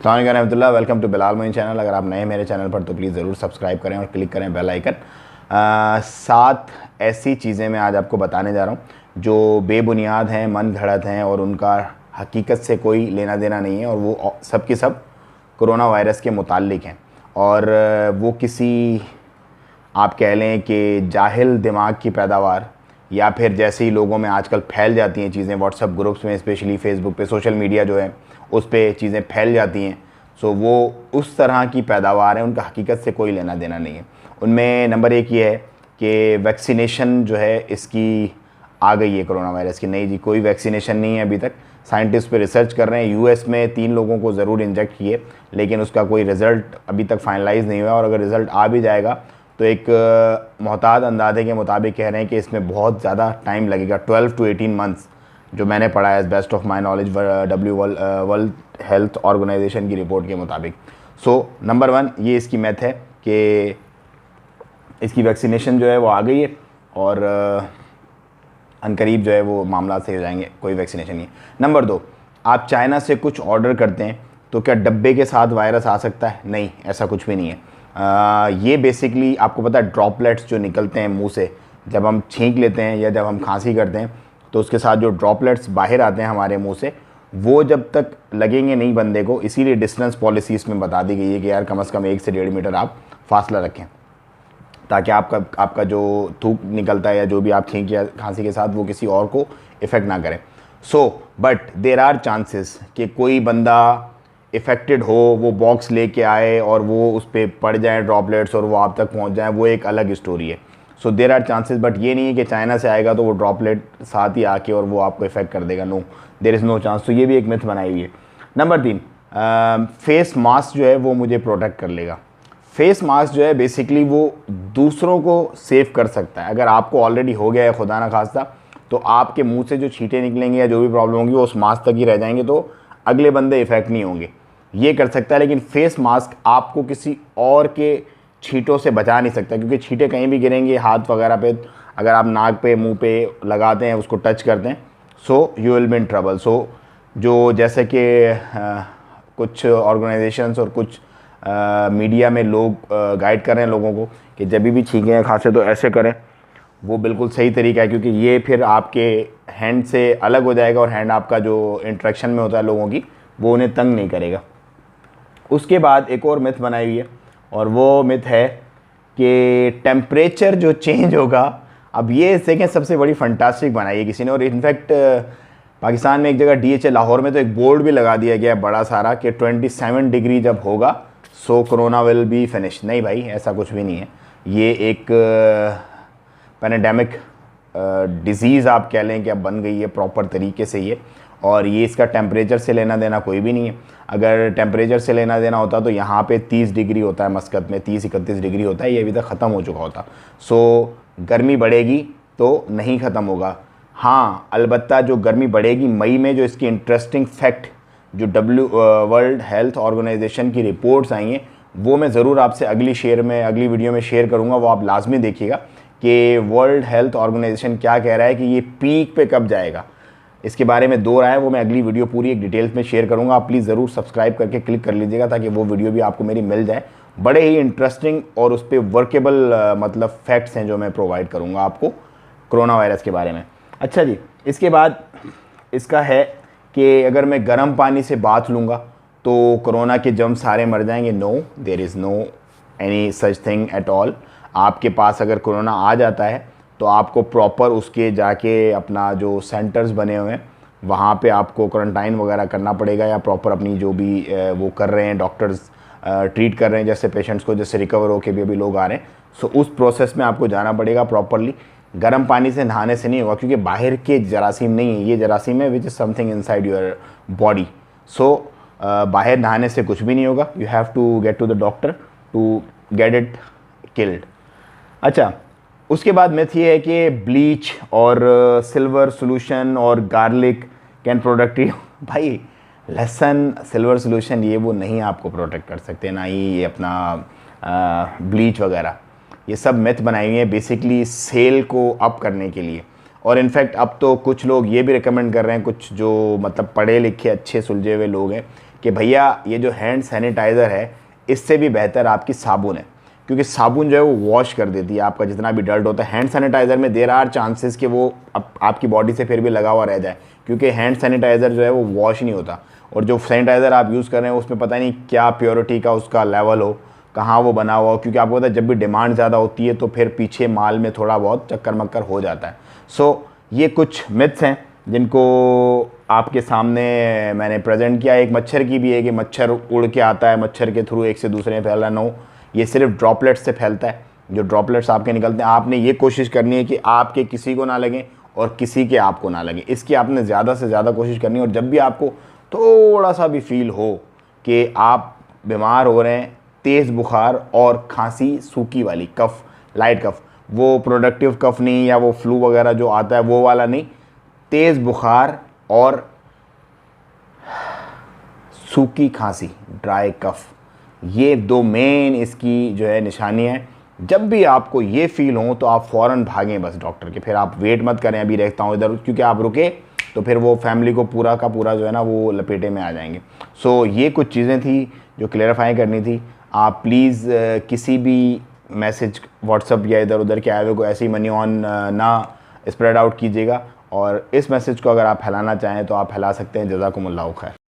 अस्सलाम वालेकुम रहमतुल्लाह। Welcome to Bilal Moin channel. अगर आप नए मेरे चैनल पर तो प्लीज़ ज़रूर सब्सक्राइब करें और क्लिक करें बेल आइकन। 7 ऐसी चीज़ें मैं आज आपको बताने जा रहा हूँ जो बेबुनियाद हैं, मन घड़त हैं और उनका हकीकत से कोई लेना देना नहीं है, और वो सब की सब कोरोना वायरस के मुताल्लिक हैं। और वो किसी आप कह लें कि जाहिल दिमाग की पैदावार, या फिर जैसे ही लोगों में आजकल फैल जाती हैं चीज़ें व्हाट्सएप ग्रुप्स में, स्पेशली फेसबुक पे, सोशल मीडिया जो है उस पर चीज़ें फैल जाती हैं। सो वो उस तरह की पैदावार है, उनका हकीकत से कोई लेना देना नहीं है। उनमें नंबर 1 ये है कि वैक्सीनेशन जो है इसकी आ गई है कोरोना वायरस की। नहीं जी, कोई वैक्सीनेशन नहीं है अभी तक। साइंटिस्ट पे रिसर्च कर रहे हैं। यूएस में 3 लोगों को ज़रूर इंजेक्ट किए, लेकिन उसका कोई रिज़ल्ट अभी तक फाइनलाइज़ नहीं हुआ। और अगर रिज़ल्ट आ भी जाएगा तो एक मोहतात अंदाजे के मुताबिक कह रहे हैं कि इसमें बहुत ज़्यादा टाइम लगेगा, 12 to 18 मंथ्स, जो मैंने पढ़ा है best of my knowledge World Health Organization की रिपोर्ट के मुताबिक। सो नंबर 1 ये इसकी मैथ है कि इसकी वैक्सीनेशन जो है वो आ गई है, और अनकरीब जो है वो मामला सही हो जाएंगे। कोई वैक्सीनेशन नहीं है। नंबर 2, आप चाइना से कुछ ऑर्डर करते हैं तो क्या डब्बे के साथ वायरस आ सकता है? नहीं, ऐसा कुछ भी नहीं है। ये बेसिकली आपको पता है, ड्रॉपलेट्स जो निकलते हैं मुंह से जब हम छींक लेते हैं या जब हम खांसी करते हैं, तो उसके साथ जो ड्रॉपलेट्स बाहर आते हैं हमारे मुंह से, वो जब तक लगेंगे नहीं बंदे को, इसीलिए डिस्टेंस पॉलिसी इसमें बता दी गई है कि यार कम से कम 1 से 1.5 मीटर आप फासला रखें, ताकि आपका जो थूक निकलता है या जो भी आप छींक या खांसी के साथ, वो किसी और को इफ़ेक्ट ना करे। बट देर आर चांसेस कि कोई बंदा इफ़ेक्टेड हो, वो बॉक्स लेके आए और वो उस पर पड़ जाए ड्रॉपलेट्स और वो आप तक पहुंच जाए, वो एक अलग स्टोरी है। सो देर आर चांसेस, बट ये नहीं है कि चाइना से आएगा तो वो ड्रॉपलेट साथ ही आके और वो आपको इफ़ेक्ट कर देगा। No, there is no chance. तो ये भी एक मिथ बनाई हुई है। नंबर 3, फेस मास्क जो है वो मुझे प्रोटेक्ट कर लेगा। फेस मास्क जो है बेसिकली वो दूसरों को सेव कर सकता है। अगर आपको ऑलरेडी हो गया है खुदा ना खास्ता, तो आपके मुंह से जो छींटे निकलेंगे या जो भी प्रॉब्लम होगी वो उस मास्क तक ही रह जाएंगे, तो अगले बंदे इफ़ेक्ट नहीं होंगे। ये कर सकता है, लेकिन फेस मास्क आपको किसी और के छींटों से बचा नहीं सकता, क्योंकि छींटे कहीं भी गिरेंगे हाथ वगैरह पे। अगर आप नाक पे, मुंह पे लगाते हैं, उसको टच करते हैं, so you will be in trouble. So जो जैसे कि कुछ ऑर्गेनाइजेशंस और कुछ मीडिया में लोग गाइड कर रहे हैं लोगों को कि जब भी छींकें या खांसे तो ऐसे करें, वो बिल्कुल सही तरीका है, क्योंकि ये फिर आपके हैंड से अलग हो जाएगा और हैंड आपका जो इंटरेक्शन में होता है लोगों की, वो उन्हें तंग नहीं करेगा। उसके बाद एक और मिथ बनाई हुई है, और वो मिथ है कि टेम्परेचर जो चेंज होगा। अब ये सेकेंड सबसे बड़ी फंटास्टिक बनाई है किसी ने, और इनफैक्ट पाकिस्तान में एक जगह DHA लाहौर में तो एक बोर्ड भी लगा दिया गया बड़ा सारा कि 27 डिग्री जब होगा सो कोरोना विल बी फिनिश। नहीं भाई, ऐसा कुछ भी नहीं है। ये एक पैंडेमिक डिज़ीज़ आप कह लें कि अब बन गई है प्रॉपर तरीके से ये, और ये इसका टेम्परेचर से लेना देना कोई भी नहीं है। अगर टेम्परेचर से लेना देना होता तो यहाँ पे 30 डिग्री होता है, मस्कत में 30-31 डिग्री होता है, ये अभी तक ख़त्म हो चुका होता। सो गर्मी बढ़ेगी तो नहीं ख़त्म होगा। हाँ, अलबत्ता जो गर्मी बढ़ेगी मई में, जो इसकी इंटरेस्टिंग फैक्ट जो वर्ल्ड हेल्थ ऑर्गेनाइजेशन की रिपोर्ट्स आई हैं, वो मैं ज़रूर आपसे अगली वीडियो में शेयर करूँगा। वो आप लाजमी देखिएगा कि वर्ल्ड हेल्थ ऑर्गेनाइजेशन क्या कह रहा है कि ये पीक पे कब जाएगा। इसके बारे में 2 राय है, वो मैं अगली वीडियो पूरी एक डिटेल्स में शेयर करूँगा। आप प्लीज़ ज़रूर सब्सक्राइब करके क्लिक कर लीजिएगा ताकि वो वीडियो भी आपको मेरी मिल जाए। बड़े ही इंटरेस्टिंग और उस पर वर्केबल मतलब फैक्ट्स हैं जो मैं प्रोवाइड करूँगा आपको कोरोना वायरस के बारे में। अच्छा जी, इसके बाद इसका है कि अगर मैं गर्म पानी से बाथ लूँगा तो कोरोना के जर्म सारे मर जाएंगे। No, there is no any such thing at all. आपके पास अगर कोरोना आ जाता है तो आपको प्रॉपर उसके जाके अपना जो सेंटर्स बने हुए हैं वहाँ पे आपको क्वारंटाइन वगैरह करना पड़ेगा, या प्रॉपर अपनी जो भी वो कर रहे हैं डॉक्टर्स ट्रीट कर रहे हैं जैसे पेशेंट्स को, जैसे रिकवर होके भी अभी लोग आ रहे हैं। सो उस प्रोसेस में आपको जाना पड़ेगा प्रॉपरली। गर्म पानी से नहाने से नहीं होगा, क्योंकि बाहर के जरासीम नहीं है, ये जरासीम है which is something inside your body. So बाहर नहाने से कुछ भी नहीं होगा। You have to get to the doctor to get it killed. अच्छा, उसके बाद मिथ ये है कि ब्लीच और सिल्वर सोल्यूशन और गार्लिक कैन प्रोटेक्ट यू। भाई, लहसुन, सिल्वर सोल्यूशन ये वो नहीं आपको प्रोटेक्ट कर सकते, ना ही ये अपना ब्लीच वगैरह। ये सब मिथ बनाई हुई है बेसिकली सेल को अप करने के लिए। और इनफैक्ट अब तो कुछ लोग ये भी रिकमेंड कर रहे हैं, कुछ जो मतलब पढ़े लिखे अच्छे सुलझे हुए लोग हैं, कि भैया ये जो हैंड सैनिटाइज़र है इससे भी बेहतर आपकी साबुन है, क्योंकि साबुन जो है वो वॉश कर देती है आपका जितना भी डर्ट होता है। हैंड सैनिटाइज़र में देर आर चांसेस कि वो आपकी बॉडी से फिर भी लगा हुआ रह जाए, क्योंकि हैंड सैनिटाइज़र जो है वो वॉश नहीं होता, और जो सैनिटाइज़र आप यूज़ कर रहे हैं उसमें पता नहीं क्या प्योरिटी का उसका लेवल हो, कहाँ वो बना हुआ हो, क्योंकि आपको पता है जब भी डिमांड ज़्यादा होती है तो फिर पीछे माल में थोड़ा बहुत चक्कर मक्कर हो जाता है। सो ये कुछ मिथ्स हैं जिनको आपके सामने मैंने प्रेजेंट किया। एक मच्छर की भी है कि मच्छर उड़ के आता है, मच्छर के थ्रू एक से दूसरे में फैला ना हो, ये सिर्फ ड्रॉपलेट्स से फैलता है। जो ड्रॉपलेट्स आपके निकलते हैं, आपने ये कोशिश करनी है कि आपके किसी को ना लगे और किसी के आपको ना लगे, इसकी आपने ज़्यादा से ज़्यादा कोशिश करनी है। और जब भी आपको थोड़ा सा भी फील हो कि आप बीमार हो रहे हैं, तेज़ बुखार और खांसी सूखी वाली कफ़, लाइट कफ़, वो प्रोडक्टिव कफ़ नहीं या वो फ्लू वगैरह जो आता है वो वाला नहीं, तेज़ बुखार और सूखी खांसी, ड्राई कफ़, ये दो मेन इसकी जो है निशानी है। जब भी आपको ये फील हो तो आप फ़ौरन भागें बस डॉक्टर के, फिर आप वेट मत करें अभी देखता हूँ इधर, क्योंकि आप रुके तो फिर वो फैमिली को पूरा का पूरा जो है ना वो लपेटे में आ जाएंगे। सो ये कुछ चीज़ें थी जो क्लेरिफाई करनी थी। आप प्लीज़ किसी भी मैसेज व्हाट्सअप या इधर उधर के आए हुए को ऐसे ही मनी ऑन ना स्प्रेड आउट कीजिएगा, और इस मैसेज को अगर आप फैलाना चाहें तो आप फैला सकते हैं। जज़ाकुमुल्लाह खैर।